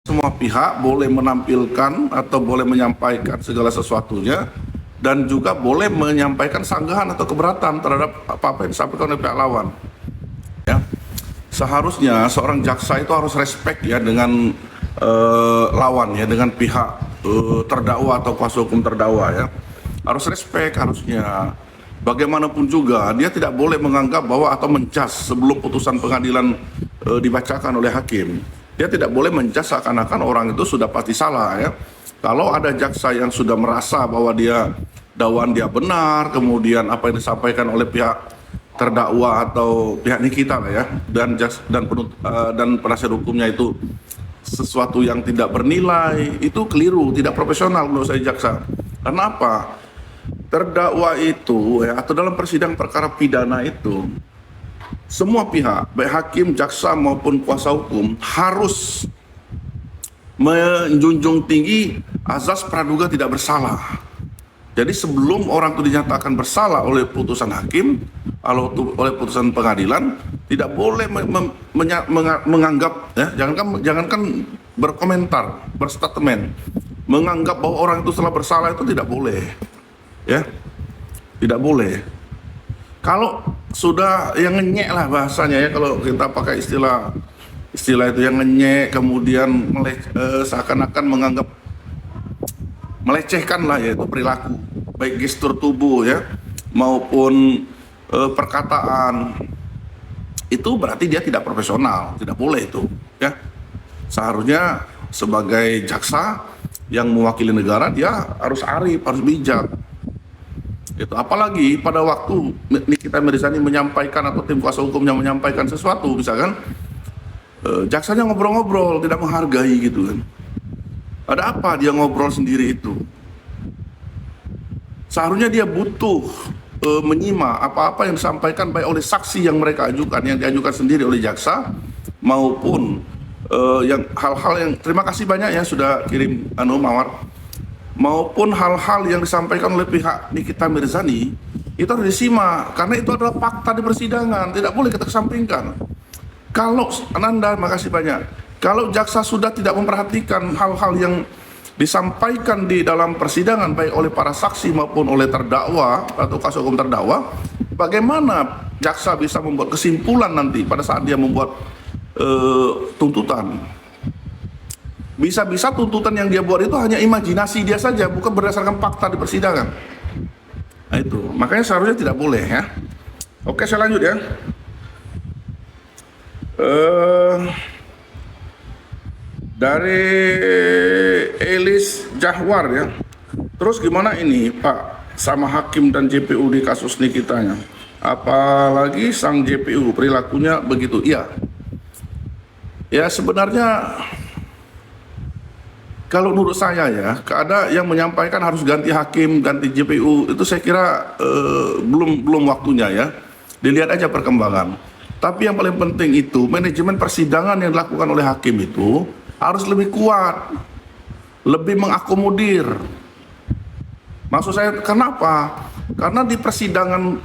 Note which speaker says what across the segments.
Speaker 1: semua pihak boleh menampilkan atau boleh menyampaikan segala sesuatunya dan juga boleh menyampaikan sanggahan atau keberatan terhadap apa yang disampaikan oleh pihak lawan. Ya, seharusnya seorang jaksa itu harus respect ya dengan lawan ya, dengan pihak terdakwa atau kuasa hukum terdakwa ya. Harus respect harusnya. Bagaimanapun juga dia tidak boleh menganggap bahwa atau menjas sebelum putusan pengadilan dibacakan oleh hakim. Dia tidak boleh menjas seakan-akan orang itu sudah pasti salah ya. Kalau ada jaksa yang sudah merasa bahwa dakwaan dia benar, kemudian apa yang disampaikan oleh pihak terdakwa atau pihak Nikita lah ya, dan penasihat hukumnya itu sesuatu yang tidak bernilai, itu keliru, tidak profesional menurut saya jaksa. Karena apa? Terdakwa itu ya, atau dalam persidangan perkara pidana itu semua pihak, baik hakim, jaksa maupun kuasa hukum harus menjunjung tinggi azas praduga tidak bersalah. Jadi sebelum orang itu dinyatakan bersalah oleh putusan hakim, oleh putusan pengadilan, tidak boleh menganggap ya, jangankan berkomentar, berstatement, menganggap bahwa orang itu telah bersalah itu tidak boleh. Ya, tidak boleh. Kalau sudah yang ngenyek lah bahasanya ya, kalau kita pakai istilah itu yang ngenyek, kemudian seakan-akan menganggap melecehkan lah, yaitu perilaku, baik gestur tubuh ya maupun perkataan, itu berarti dia tidak profesional, tidak boleh itu ya. Seharusnya sebagai jaksa yang mewakili negara dia harus arif, harus bijak. Itu apalagi pada waktu Nikita Mirzani menyampaikan atau tim kuasa hukumnya menyampaikan sesuatu, misalkan jaksanya ngobrol-ngobrol tidak menghargai gitu kan. Ada apa dia ngobrol sendiri itu? Seharusnya dia butuh menyimak apa-apa yang disampaikan baik oleh saksi yang mereka ajukan, yang diajukan sendiri oleh jaksa, maupun yang hal-hal yang, terima kasih banyak ya sudah kirim Mawar, maupun hal-hal yang disampaikan oleh pihak Nikita Mirzani itu harus disimak, karena itu adalah fakta di persidangan, tidak boleh kita kesampingkan. Kalau Ananda, makasih banyak, kalau jaksa sudah tidak memperhatikan hal-hal yang disampaikan di dalam persidangan baik oleh para saksi maupun oleh terdakwa atau kuasa hukum terdakwa, bagaimana jaksa bisa membuat kesimpulan nanti pada saat dia membuat tuntutan? Bisa-bisa tuntutan yang dia buat itu hanya imajinasi dia saja, bukan berdasarkan fakta di persidangan. Nah itu, makanya seharusnya tidak boleh ya. Oke, saya lanjut ya. Dari Elis Jahwar ya. Terus gimana ini Pak sama hakim dan JPU di kasus Nikitanya? Apalagi sang JPU perilakunya begitu. Iya. Ya sebenarnya kalau menurut saya ya, ada yang menyampaikan harus ganti hakim, ganti JPU, itu saya kira belum waktunya ya. Dilihat aja perkembangan. Tapi yang paling penting itu manajemen persidangan yang dilakukan oleh hakim itu harus lebih kuat, lebih mengakomodir. Maksud saya kenapa? Karena di persidangan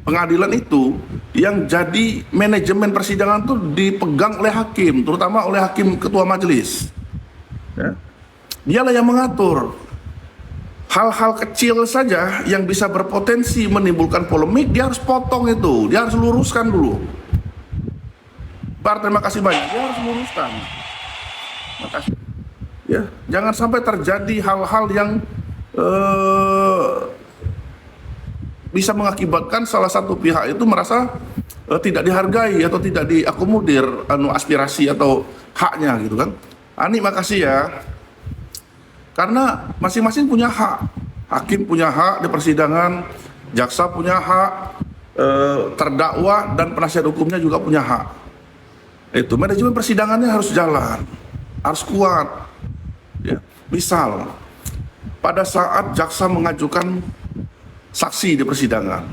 Speaker 1: pengadilan itu yang jadi manajemen persidangan itu dipegang oleh hakim, terutama oleh hakim ketua majelis. Ya. Dialah yang mengatur hal-hal kecil saja yang bisa berpotensi menimbulkan polemik, dia harus potong itu, dia harus luruskan dulu. Terima kasih banyak, dia harus luruskan. Makasih. Ya, jangan sampai terjadi hal-hal yang bisa mengakibatkan salah satu pihak itu merasa tidak dihargai atau tidak diakomodir aspirasi atau haknya gitu kan. Ani makasih ya. Karena masing-masing punya hak. Hakim punya hak di persidangan, jaksa punya hak, terdakwa dan penasihat hukumnya juga punya hak. Itu manajemen persidangannya harus jalan, harus kuat. Ya. Misal pada saat jaksa mengajukan saksi di persidangan,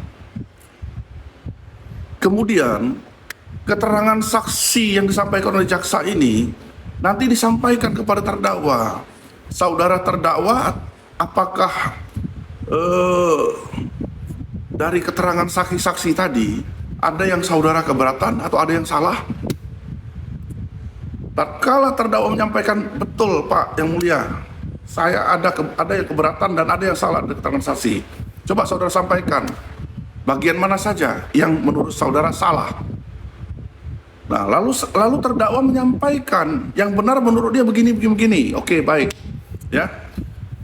Speaker 1: kemudian keterangan saksi yang disampaikan oleh jaksa ini nanti disampaikan kepada terdakwa. Saudara terdakwa, apakah dari keterangan saksi-saksi tadi ada yang saudara keberatan atau ada yang salah? Tatkala terdakwa menyampaikan, betul Pak Yang Mulia, saya ada yang keberatan dan ada yang salah dari keterangan saksi. Coba saudara sampaikan, bagian mana saja yang menurut saudara salah. Nah, lalu terdakwa menyampaikan yang benar menurut dia begini. Oke, baik. Ya.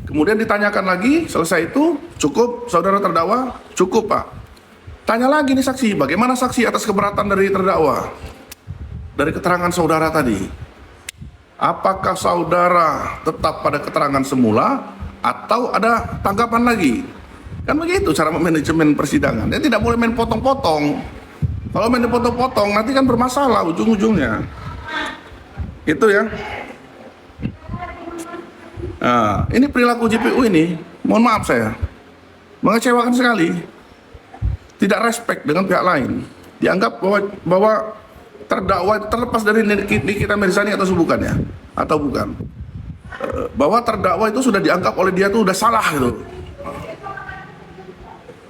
Speaker 1: Kemudian ditanyakan lagi, selesai itu, cukup saudara terdakwa? Cukup, Pak. Tanya lagi nih saksi, bagaimana saksi atas keberatan dari terdakwa? Dari keterangan saudara tadi. Apakah saudara tetap pada keterangan semula atau ada tanggapan lagi? Kan begitu cara manajemen persidangan. Dia tidak boleh main potong-potong. Kalau main potong-potong nanti kan bermasalah ujung-ujungnya. Itu ya. Nah, ini perilaku JPU ini, mohon maaf saya, mengecewakan sekali. Tidak respect dengan pihak lain. Dianggap bahwa terdakwa terlepas dari Nikita Mirzani atau bukan ya, atau bukan. Bahwa terdakwa itu sudah dianggap oleh dia itu sudah salah gitu.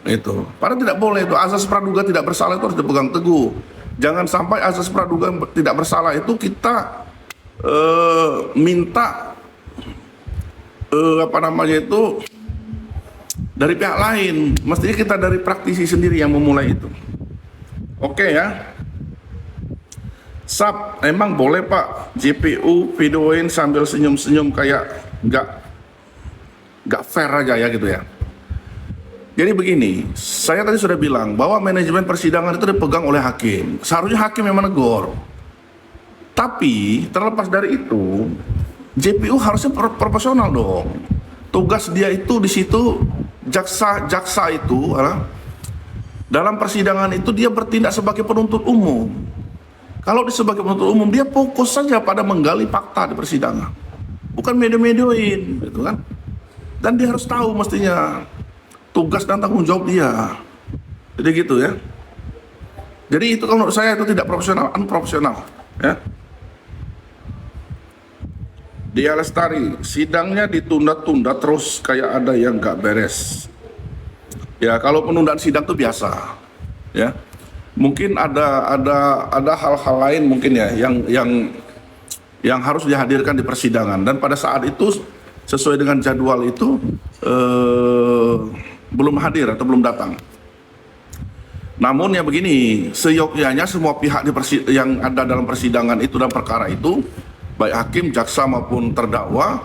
Speaker 1: Itu. Padahal tidak boleh itu, azas praduga tidak bersalah itu harus dipegang teguh. Jangan sampai azas praduga tidak bersalah itu kita minta dari pihak lain. Mestinya kita dari praktisi sendiri yang memulai itu. Oke ya. Sab, emang boleh Pak JPU videoin sambil senyum-senyum kayak nggak fair aja ya gitu ya. Jadi begini, saya tadi sudah bilang bahwa manajemen persidangan itu dipegang oleh hakim. Seharusnya hakim yang menegur. Tapi terlepas dari itu, JPU harusnya proporsional dong. Tugas dia itu di situ, jaksa itu dalam persidangan itu dia bertindak sebagai penuntut umum. Kalau dia sebagai penuntut umum, dia fokus saja pada menggali fakta di persidangan, bukan medio-medioin, gitu kan? Dan dia harus tahu mestinya tugas dan tanggung jawab dia. Jadi gitu ya. Jadi itu kalau menurut saya itu tidak profesional, unprofesional. Ya. Dia Lestari, sidangnya ditunda-tunda terus kayak ada yang nggak beres. Ya kalau penundaan sidang itu biasa. Ya. Mungkin ada hal-hal lain mungkin ya yang harus dihadirkan di persidangan, dan pada saat itu sesuai dengan jadwal itu belum hadir atau belum datang. Namun ya begini, seyogyanya semua pihak yang ada dalam persidangan itu dan perkara itu, baik hakim, jaksa maupun terdakwa,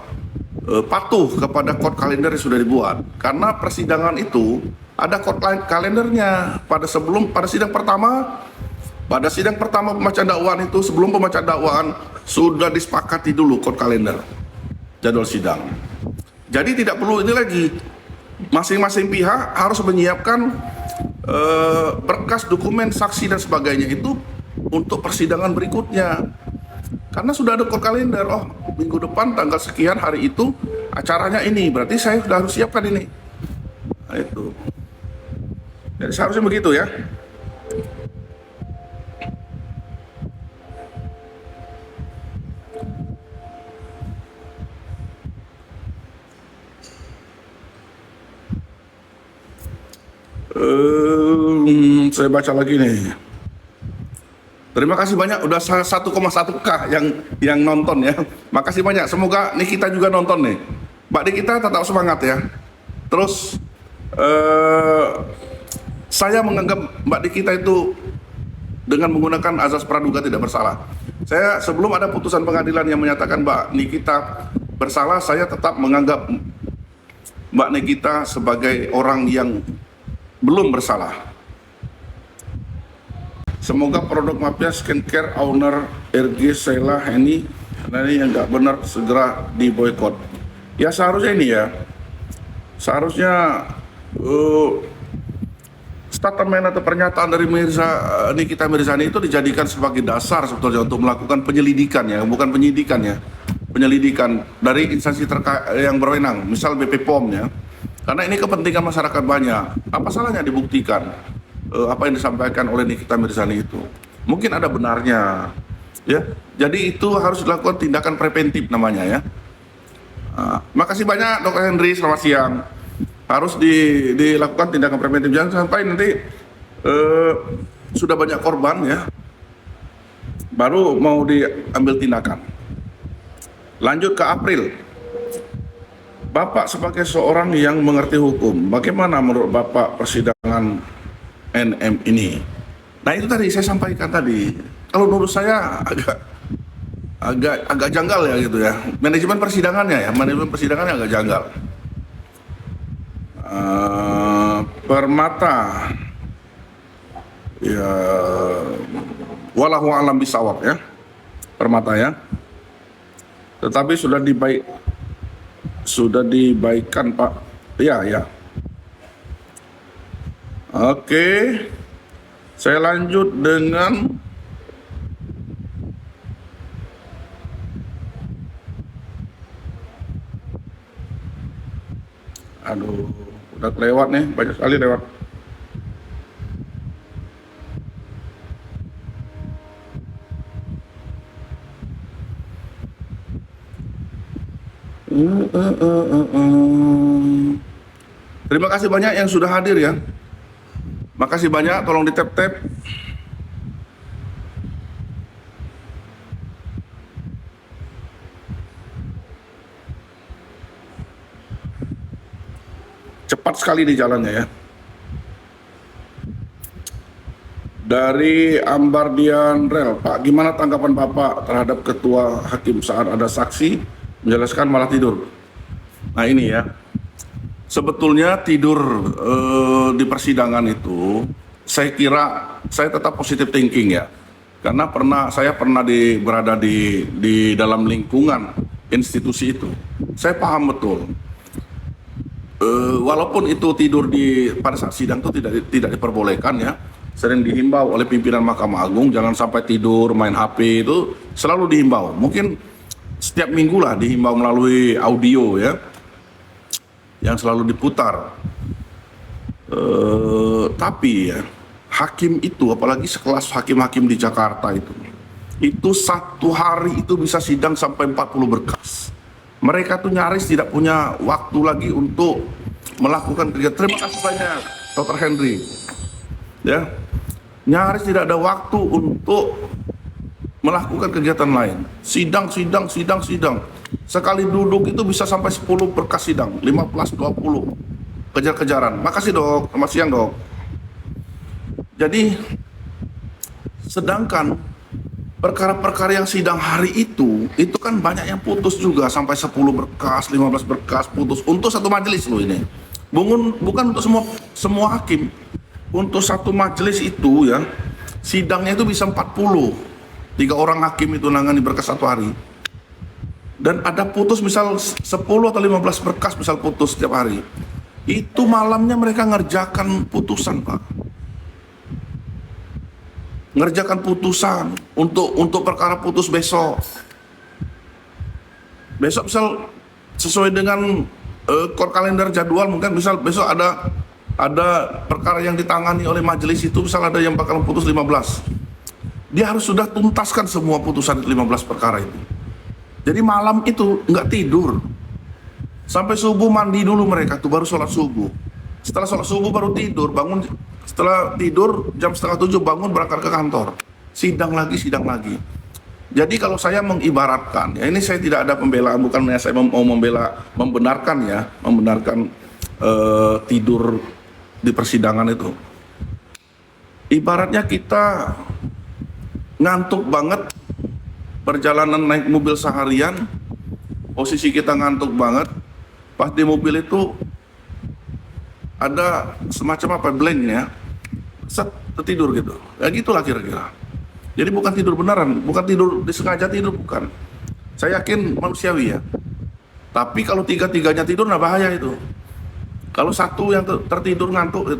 Speaker 1: patuh kepada kode kalender yang sudah dibuat. Karena persidangan itu ada kode kalendernya pada sidang pertama. Pada sidang pertama pembacaan dakwaan itu, sebelum pembacaan dakwaan sudah disepakati dulu kode kalender jadwal sidang. Jadi tidak perlu ini lagi. Masing-masing pihak harus menyiapkan berkas, dokumen, saksi dan sebagainya itu untuk persidangan berikutnya. Karena sudah ada kode kalender, oh minggu depan tanggal sekian hari itu acaranya ini, berarti saya sudah harus siapkan ini. Nah, itu. Jadi seharusnya begitu ya. Saya baca lagi nih. Terima kasih banyak, udah 1,1K yang nonton ya. Makasih banyak. Semoga Nikita juga nonton nih. Mbak Nikita tetap semangat ya. Terus saya menganggap Mbak Nikita itu dengan menggunakan azas praduga tidak bersalah. Saya sebelum ada putusan pengadilan yang menyatakan Mbak Nikita bersalah, saya tetap menganggap Mbak Nikita sebagai orang yang belum bersalah. Semoga produk mafia skincare owner RG Sheila Heni yang nggak benar segera diboykot. Ya seharusnya ini ya, seharusnya statement atau pernyataan dari Nikita Mirzani itu dijadikan sebagai dasar sebetulnya untuk melakukan penyelidikan ya, bukan penyidikan ya, penyelidikan dari instansi terkait yang berwenang, misal BP POM ya. Karena ini kepentingan masyarakat banyak. Apa salahnya dibuktikan apa yang disampaikan oleh Nikita Mirzani itu? Mungkin ada benarnya, ya. Jadi itu harus dilakukan tindakan preventif namanya ya. Makasih banyak Dr. Henry, selamat siang. Harus dilakukan tindakan preventif, jangan sampai nanti sudah banyak korban ya. baru mau diambil tindakan. Lanjut ke April. Bapak sebagai seorang yang mengerti hukum, bagaimana menurut Bapak persidangan NM ini? Nah itu tadi saya sampaikan tadi. Kalau menurut saya agak janggal ya gitu ya. Manajemen persidangannya agak janggal. Permata, ya, walahu alam bisawab ya, Permata ya. Tetapi sudah dibaikkan Pak. Ya. Oke. Saya lanjut dengan udah lewat nih, banyak sekali lewat. Terima kasih banyak yang sudah hadir ya. Makasih banyak, tolong di tap-tap. Cepat sekali di jalannya ya. Dari Ambardian Rel, Pak, gimana tanggapan Bapak terhadap Ketua Hakim saat ada saksi menjelaskan malah tidur? Nah ini ya, sebetulnya tidur di persidangan itu, saya kira saya tetap positive thinking ya, karena saya pernah berada di dalam lingkungan institusi itu, saya paham betul. Walaupun itu tidur pada saat sidang itu tidak diperbolehkan ya, sering dihimbau oleh pimpinan Mahkamah Agung jangan sampai tidur main HP, itu selalu dihimbau. Mungkin setiap minggu lah dihimbau melalui audio ya, yang selalu diputar. Tapi ya, hakim itu apalagi sekelas hakim-hakim di Jakarta itu satu hari itu bisa sidang sampai 40 berkas. Mereka tuh nyaris tidak punya waktu lagi untuk melakukan kegiatan. Terima kasih banyak Dr. Henry. Ya, nyaris tidak ada waktu untuk melakukan kegiatan lain. Sidang. Sekali duduk itu bisa sampai 10 berkas sidang, 15-20. Kejar-kejaran. Makasih Dok, selamat siang Dok. Jadi, sedangkan perkara-perkara yang sidang hari itu kan banyak yang putus juga, sampai 10 berkas, 15 berkas putus untuk satu majelis loh ini. Bukan untuk semua hakim. Untuk satu majelis itu ya, sidangnya itu bisa 40. 3 orang hakim itu nangani berkas satu hari. Dan ada putus misal 10 atau 15 berkas misal putus setiap hari. Itu malamnya mereka ngerjakan putusan, Pak. Ngerjakan putusan untuk perkara putus besok misal sesuai dengan kalender jadwal, mungkin misal besok ada perkara yang ditangani oleh majelis itu, misal ada yang bakal putus 15, dia harus sudah tuntaskan semua putusan 15 perkara itu. Jadi malam itu nggak tidur sampai subuh, mandi dulu mereka tuh baru sholat subuh. Setelah sholat subuh baru tidur, bangun. Setelah tidur jam 6:30 bangun, berangkat ke kantor, sidang lagi. Jadi kalau saya mengibaratkan, ya ini saya tidak ada pembelaan, bukannya saya mau membenarkan tidur di persidangan itu. Ibaratnya kita ngantuk banget, perjalanan naik mobil seharian, posisi kita ngantuk banget, pas di mobil itu ada semacam blank ya, tertidur gitu. Ya gitulah kira-kira. Jadi bukan tidur beneran, bukan tidur disengaja tidur, bukan. Saya yakin manusiawi ya. Tapi kalau tiga-tiganya tidur, nah bahaya itu. Kalau satu yang tertidur ngantuk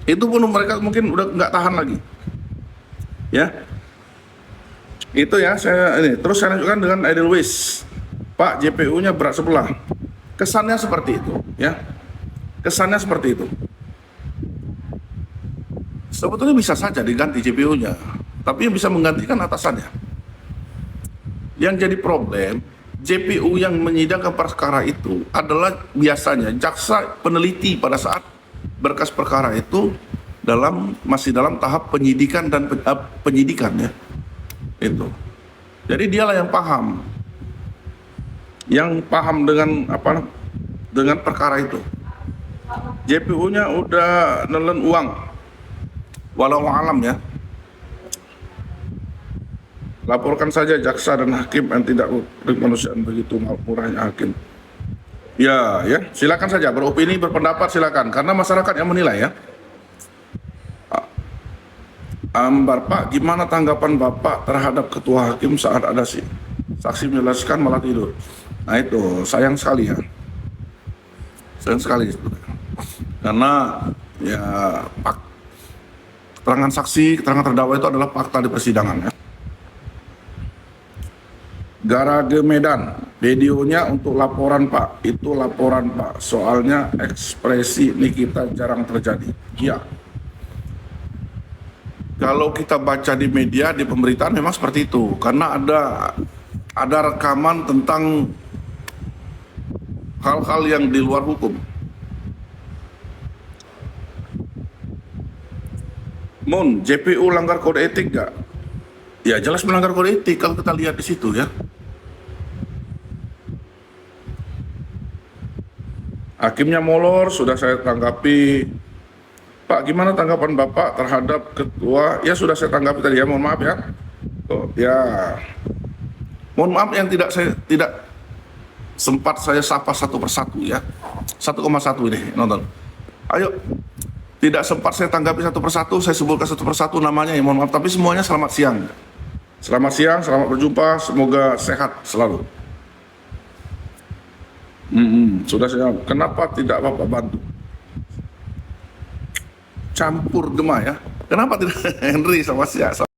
Speaker 1: itu pun mereka mungkin udah nggak tahan lagi. Ya. Itu ya, terus saya lanjutkan dengan Edelweiss. Pak, JPU-nya berat sebelah. Kesannya seperti itu, ya. Kesannya seperti itu. Sebetulnya bisa saja diganti JPU-nya, tapi yang bisa menggantikan atasannya. Yang jadi problem, JPU yang menyidangkan perkara itu adalah biasanya jaksa peneliti pada saat berkas perkara itu masih dalam tahap penyidikan dan penyidikan ya. Itu. Jadi dialah yang paham dengan dengan perkara itu. JPU-nya udah nelen uang, walau alam ya. Laporkan saja jaksa dan hakim yang tidak kemanusiaan, begitu murahnya hakim. Ya, silakan saja beropini, berpendapat silakan, karena masyarakat yang menilai ya. Bapak, gimana tanggapan Bapak terhadap ketua hakim saat ada saksi menjelaskan malah tidur? Nah itu sayang sekali ya, sayang sekali karena ya keterangan saksi, keterangan terdakwa itu adalah fakta di persidangan ya. Garage Medan, videonya untuk laporan Pak, itu laporan Pak, soalnya ekspresi Nikita jarang terjadi. Iya. Kalau kita baca di media, di pemberitaan memang seperti itu, karena ada rekaman tentang hal-hal yang di luar hukum. JPU langgar kode etik nggak? Ya jelas melanggar kode etik kalau kita lihat di situ ya. Hakimnya molor, sudah saya tanggapi. Pak, gimana tanggapan Bapak terhadap ketua? Ya sudah saya tanggapi tadi ya, mohon maaf ya. Mohon maaf yang tidak sempat saya sapa satu persatu ya. 1,1 ini nonton. Ayo, tidak sempat saya tanggapi satu persatu, saya sebutkan satu persatu namanya ya, mohon maaf. Tapi semuanya selamat siang. Selamat siang, selamat berjumpa, semoga sehat selalu. Sudah saya, kenapa tidak Bapak bantu? Campur gema ya. Kenapa tidak Henry sama siapa?